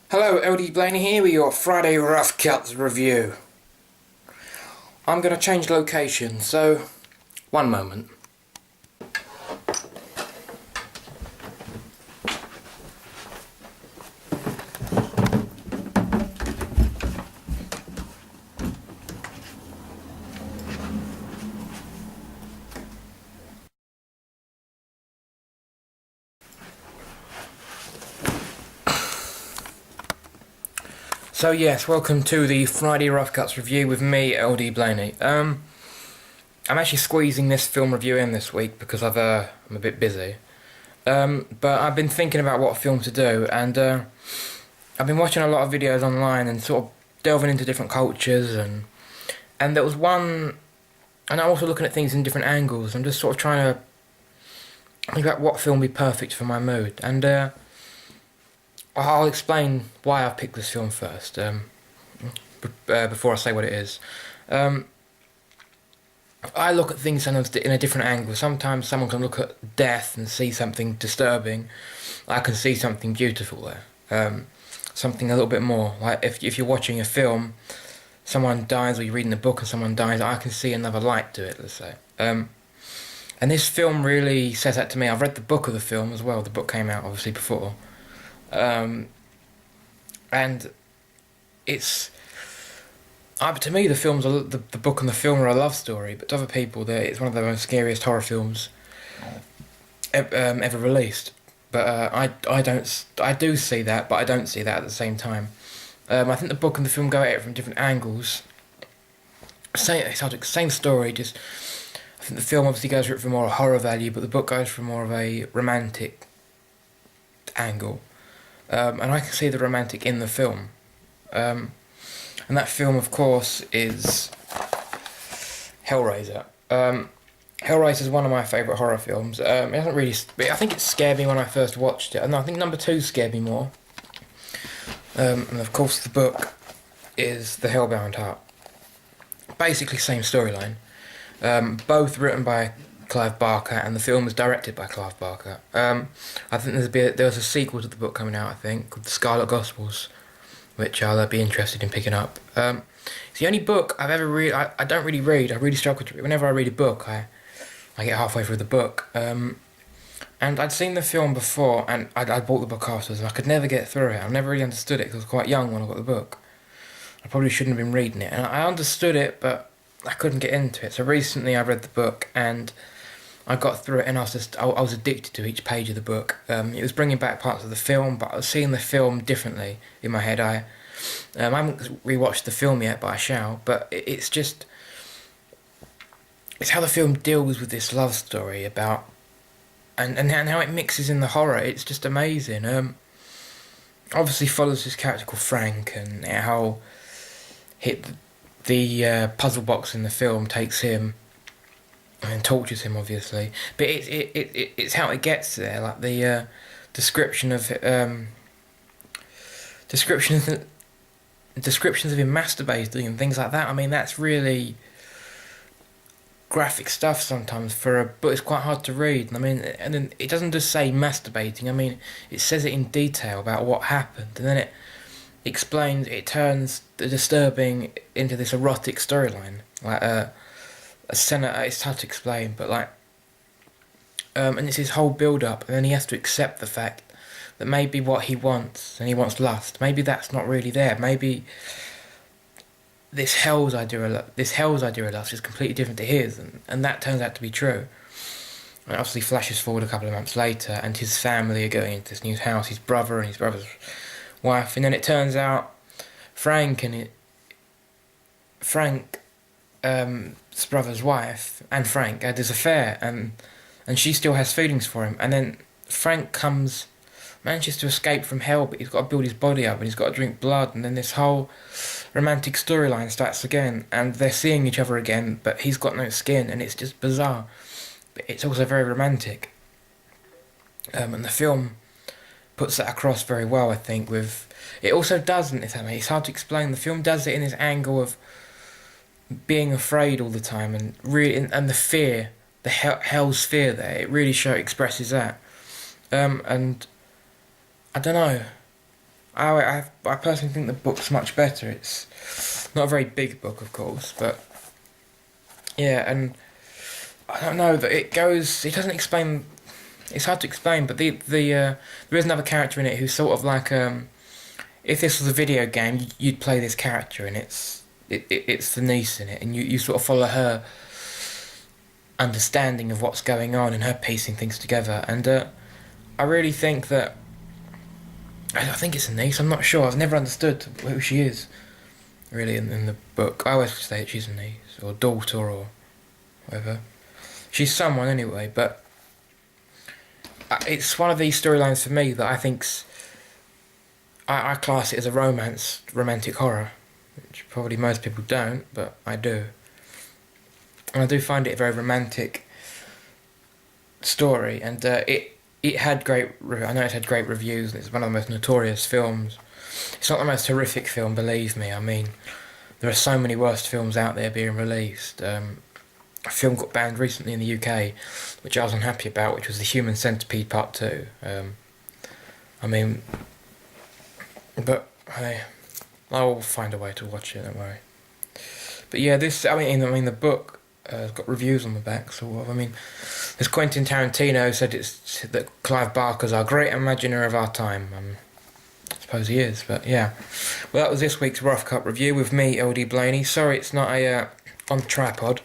Hello, LD.Blaney here with your Friday Rough Cuts review. I'm going to change location, so one moment. So yes, welcome to the Friday Rough Cuts review with me, LD.Blaney. I'm actually squeezing this film review in this week because I'm a bit busy. But I've been thinking about what film to do, and I've been watching a lot of videos online and sort of delving into different cultures, and there was one, and I'm also looking at things in different angles. I'm just sort of trying to think about what film would be perfect for my mood, and I'll explain why I've picked this film first, before I say what it is. I look at things in a different angle. Sometimes someone can look at death and see something disturbing. I can see something beautiful there. Something a little bit more. Like if you're watching a film, someone dies, or you're reading a book and someone dies, I can see another light to it, let's say. And this film really says that to me. I've read the book of the film as well. The book came out, obviously, before. And it's to me, the book and the film are a love story, but to other people, it's one of the most scariest horror films ever released. But I do see that, but I don't see that at the same time. I think the book and the film go at it from different angles. Same story, just I think the film obviously goes for it for more horror value, but the book goes for more of a romantic angle. And I can see the romantic in the film. And that film, of course, is Hellraiser. Hellraiser is one of my favourite horror films. It hasn't really... I think it scared me when I first watched it. And I think number 2 scared me more. And of course the book is The Hellbound Heart. Basically same storyline. Both written by Cliver Barker, and the film was directed by Cliver Barker. I think there was a sequel to the book coming out, I think, called The Scarlet Gospels, which I'll be interested in picking up. It's the only book I've ever read. I don't really read. I really struggle to read. Whenever I read a book, I get halfway through the book. And I'd seen the film before, and I bought the book afterwards, and I could never get through it. I never really understood it because I was quite young when I got the book. I probably shouldn't have been reading it. And I understood it, but I couldn't get into it. So recently I read the book, and I got through it, and I was addicted to each page of the book. It was bringing back parts of the film, but I was seeing the film differently in my head. I haven't rewatched the film yet, but I shall. But it's how the film deals with this love story about, and how it mixes in the horror. It's just amazing. Obviously follows this character called Frank, and how the puzzle box in the film takes him and tortures him, obviously, but it's how it gets there, like the descriptions of him masturbating and things like that. I mean, that's really graphic stuff sometimes but it's quite hard to read. I mean, and then it doesn't just say masturbating. I mean, it says it in detail about what happened, and then it turns the disturbing into this erotic storyline, like it's hard to explain, but like, and it's his whole build-up, and then he has to accept the fact that maybe what he wants, and he wants lust, maybe that's not really there. Maybe this hell's idea of lust is completely different to his, and that turns out to be true. And it obviously flashes forward a couple of months later, and his family are going into this new house, his brother and his brother's wife, and then it turns out Frank's brother's wife and Frank had this affair, and she still has feelings for him, and then Frank manages to escape from hell, but he's got to build his body up, and he's got to drink blood, and then this whole romantic storyline starts again, and they're seeing each other again, but he's got no skin, and it's just bizarre, but it's also very romantic. And the film puts that across very well, I think. It also doesn't, if that makes it's hard to explain. The film does it in this angle of being afraid all the time, and really, and the fear, the hell's fear there. It really expresses that. And I don't know. I personally think the book's much better. It's not a very big book, of course, but yeah, and I don't know that it goes. It doesn't explain. It's hard to explain, but there is another character in it who's sort of like if this was a video game, you'd play this character, and it's the niece in it, and you sort of follow her understanding of what's going on and her piecing things together. And I really think that I think it's a niece. I'm not sure. I've never understood who she is really in the book. I always say that she's a niece or daughter or whatever. She's someone anyway, but it's one of these storylines for me that I think's. I class it as a romantic horror, which probably most people don't, but I do. And I do find it a very romantic story, and it had great. I know it's had great reviews. And it's one of the most notorious films. It's not the most horrific film, believe me. I mean, there are so many worse films out there being released. A film got banned recently in the UK, which I was unhappy about, which was The Human Centipede Part 2. I mean, but hey, I will find a way to watch it, don't worry. But yeah, the book has got reviews on the back, sort of. I mean, as Quentin Tarantino said, it's that Clive Barker's our great imaginer of our time. I suppose he is, but yeah. Well, that was this week's Rough Cut review with me, LD.Blaney. Sorry it's not on tripod.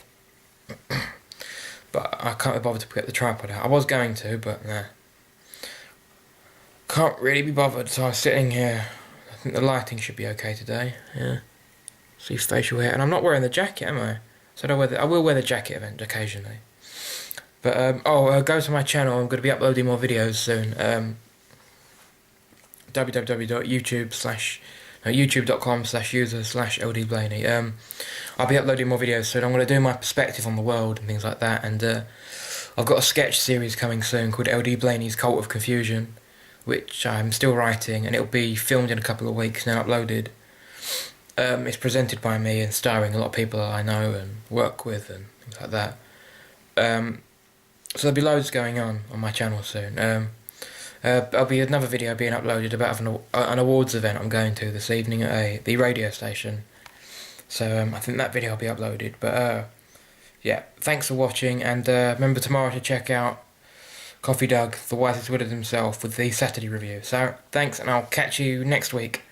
But I can't be bothered to get the tripod out. I was going to, but nah. Can't really be bothered, so I was sitting here. I think the lighting should be okay today, yeah. See facial hair, and I'm not wearing the jacket, am I? So I will wear the jacket occasionally. But, go to my channel, I'm going to be uploading more videos soon. youtube.com/user/LD.Blaney. I'll be uploading more videos soon. I'm going to do my perspective on the world and things like that, and I've got a sketch series coming soon called LD.Blaney's Cult of Confusion, which I'm still writing, and it'll be filmed in a couple of weeks and then uploaded. It's presented by me and starring a lot of people that I know and work with and things like that. So there'll be loads going on my channel soon. There'll be another video being uploaded about an awards event I'm going to this evening at the radio station. So I think that video will be uploaded. But yeah, thanks for watching, and remember tomorrow to check out Coffee Doug, the wisest wizard himself, with the Saturday review. So thanks, and I'll catch you next week.